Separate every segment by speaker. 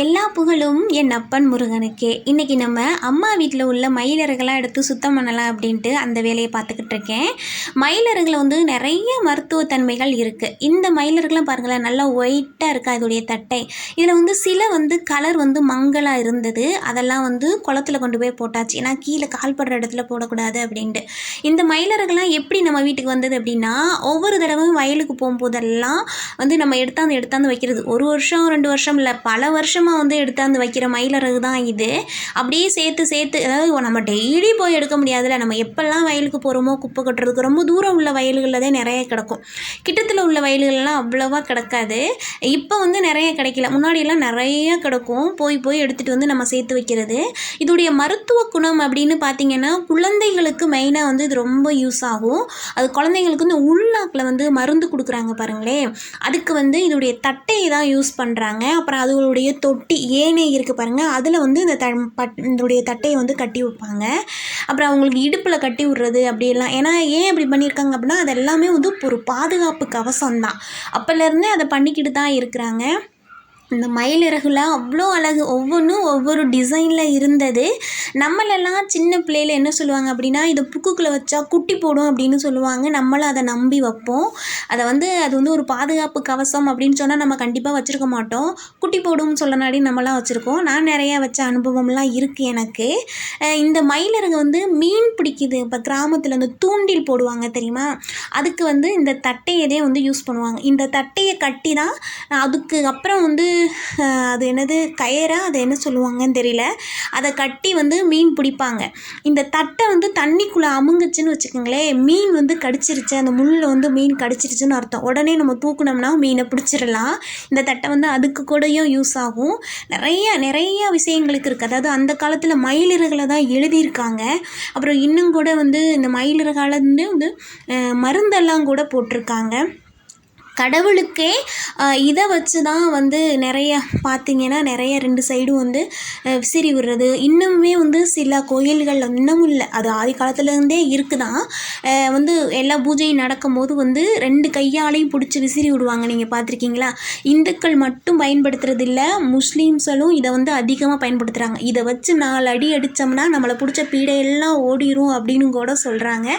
Speaker 1: எல்லா புகழும் என் அப்பன் முருகனுக்கே. இன்றைக்கி நம்ம அம்மா வீட்டில் உள்ள மயிலிறகுலாம் எடுத்து சுத்தம் பண்ணலாம் அப்படின்ட்டு அந்த வேலையை பார்த்துக்கிட்டு இருக்கேன். மயிலிறகுல நிறைய மருத்துவத்தன்மைகள் இருக்குது. இந்த மயிலிறகுலாம் பாருங்களேன், நல்லா ஒயிட்டாக இருக்கா இதோடைய தட்டை. இதில் சில கலர் மங்கலாக இருந்தது. அதெல்லாம் குளத்தில் கொண்டு போய் போட்டாச்சு. ஏன்னா கீழே கால்படுற இடத்துல போடக்கூடாது அப்படின்ட்டு. இந்த மயிலிறகுலாம் எப்படி நம்ம வீட்டுக்கு வந்தது அப்படின்னா, ஒவ்வொரு தடவையும் வயலுக்கு போகும்போதெல்லாம் நம்ம எடுத்தாந்து வைக்கிறது. ஒரு வருஷம் 2 வருஷம் இல்லை, பல வருஷம் எடுத்தாந்து வைக்கிற மயிலிறகு தான் இது. அப்படியே சேர்த்து அதாவது நம்ம டெய்லி போய் எடுக்க முடியாதுல்ல. நம்ம எப்பெல்லாம் வயலுக்கு போகிறோமோ குப்பை கொட்டுறதுக்கு ரொம்ப தூரம் உள்ள வயல்களில் தான் நிறைய கிடக்கும். கிட்டத்தில் உள்ள வயல்கள்லாம் அவ்வளோவா கிடக்காது. இப்போ நிறைய கிடைக்கல. முன்னாடியெல்லாம் நிறைய கிடக்கும். போய் எடுத்துகிட்டு நம்ம சேர்த்து வைக்கிறது. இதோடைய மருத்துவ குணம் அப்படின்னு பார்த்தீங்கன்னா, குழந்தைகளுக்கு மெயினாக இது ரொம்ப யூஸ் ஆகும். அது குழந்தைங்களுக்கு உள்நாக்கில் மருந்து கொடுக்குறாங்க பாருங்களேன். அதுக்கு இதோடைய தட்டையை தான் யூஸ் பண்ணுறாங்க. அப்புறம் அதோடைய தொட்டி ஏனே இருக்குது பாருங்கள், அதில் இதோடைய தட்டையை கட்டி வைப்பாங்க. அப்புறம் அவங்களுக்கு இடுப்பில் கட்டி விடுறது அப்படியெல்லாம். ஏன்னா ஏன் அப்படி பண்ணியிருக்காங்க அப்படின்னா, அது எல்லாமே ஒரு பாதுகாப்பு கவசம் தான். அப்போலேருந்தே அதை பண்ணிக்கிட்டு தான் இருக்கிறாங்க. இந்த மயிலிறகுல அவ்வளோ அழகு, ஒவ்வொன்றும் ஒவ்வொரு டிசைனில் இருந்தது. நம்மளெல்லாம் சின்ன பிள்ளையில் என்ன சொல்லுவாங்க அப்படின்னா, இதை புக்குக்குள்ளே வச்சா குட்டி போடும் அப்படின்னு சொல்லுவாங்க. நம்மளும் அதை நம்பி வைப்போம். அதை அது ஒரு பாதுகாப்பு கவசம் அப்படின்னு சொன்னால் நம்ம கண்டிப்பாக வச்சுருக்க மாட்டோம். குட்டி போடும்னு சொல்லனாடி நம்மளாம் வச்சுருக்கோம். நான் நிறையா வச்ச அனுபவம்லாம் இருக்குது எனக்கு. இந்த மயிலிறகு மீன் பிடிக்குது. இப்போ கிராமத்தில் தூண்டில் போடுவாங்க தெரியுமா, அதுக்கு இந்த தட்டையதே யூஸ் பண்ணுவாங்க. இந்த தட்டையை கட்டி தான் அதுக்கு அப்புறம் அது என்னது கயிறா, அது என்ன சொல்லுவாங்கன்னு தெரியல, அதை கட்டி மீன் பிடிப்பாங்க. இந்த தட்டை தண்ணிக்குள்ளே அமுங்குச்சுன்னு வச்சுக்கோங்களேன், மீன் கடிச்சிருச்சு, அந்த முள்ளில் மீன் கடிச்சிருச்சுன்னு அர்த்தம். உடனே நம்ம தூக்குனோம்னா மீனை பிடிச்சிடலாம். இந்த தட்டை அதுக்கு கூடயும் யூஸ் ஆகும். நிறைய விஷயங்களுக்கு இருக்குது. அதாவது அந்த காலத்தில் மயிலிறகுல தான் எழுதியிருக்காங்க. அப்புறம் இன்னும் கூட இந்த மயிலிறகால மருந்தெல்லாம் கூட போட்டிருக்காங்க. கடவுளுக்கே இதை வச்சு தான் நிறைய பார்த்திங்கன்னா, நிறைய 2 சைடும் விசிறி விடுறது. இன்னுமே சில கோயில்கள் இன்னமும் இல்லை, அது ஆதி காலத்துலேருந்தே இருக்குதான். எல்லா பூஜையும் நடக்கும்போது 2 கையாலையும் பிடிச்சி விசிறி விடுவாங்க. நீங்கள் பார்த்துருக்கீங்களா? இந்துக்கள் மட்டும் பயன்படுத்துறது இல்லை, முஸ்லீம்ஸும் இதை அதிகமாக பயன்படுத்துகிறாங்க. இதை வச்சு 4 அடி அடித்தோம்னா நம்மளை பிடிச்ச பீடையெல்லாம் ஓடிரும் அப்படின்னு கூட சொல்கிறாங்க.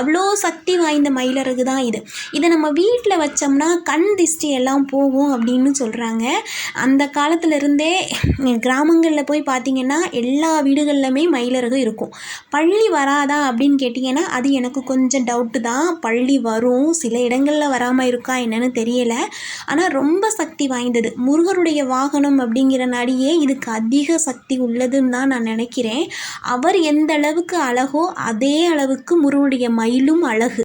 Speaker 1: அவ்வளோ சக்தி வாய்ந்த மயிலிறகு தான் இது. இதை நம்ம வீட்டில் வச்சோம்னா கண் திஷ்டி எல்லாம் போகும் அப்படின்னு சொல்கிறாங்க. அந்த காலத்திலருந்தே கிராமங்களில் போய் பார்த்திங்கன்னா எல்லா வீடுகள்லையுமே மயிலிறகு இருக்கும். பள்ளி வராதா அப்படின்னு கேட்டிங்கன்னா, அது எனக்கு கொஞ்சம் டவுட்டு தான். பள்ளி வரும், சில இடங்களில் வராமல் இருக்கா என்னன்னு தெரியலை. ஆனால் ரொம்ப சக்தி வாய்ந்தது. முருகருடைய வாகனம் அப்படிங்கிறனாடியே இதுக்கு அதிக சக்தி உள்ளதுன்னு தான் நான் நினைக்கிறேன். அவர் எந்த அளவுக்கு அழகோ அதே அளவுக்கு முருகனுடைய மயிலும் அழகு.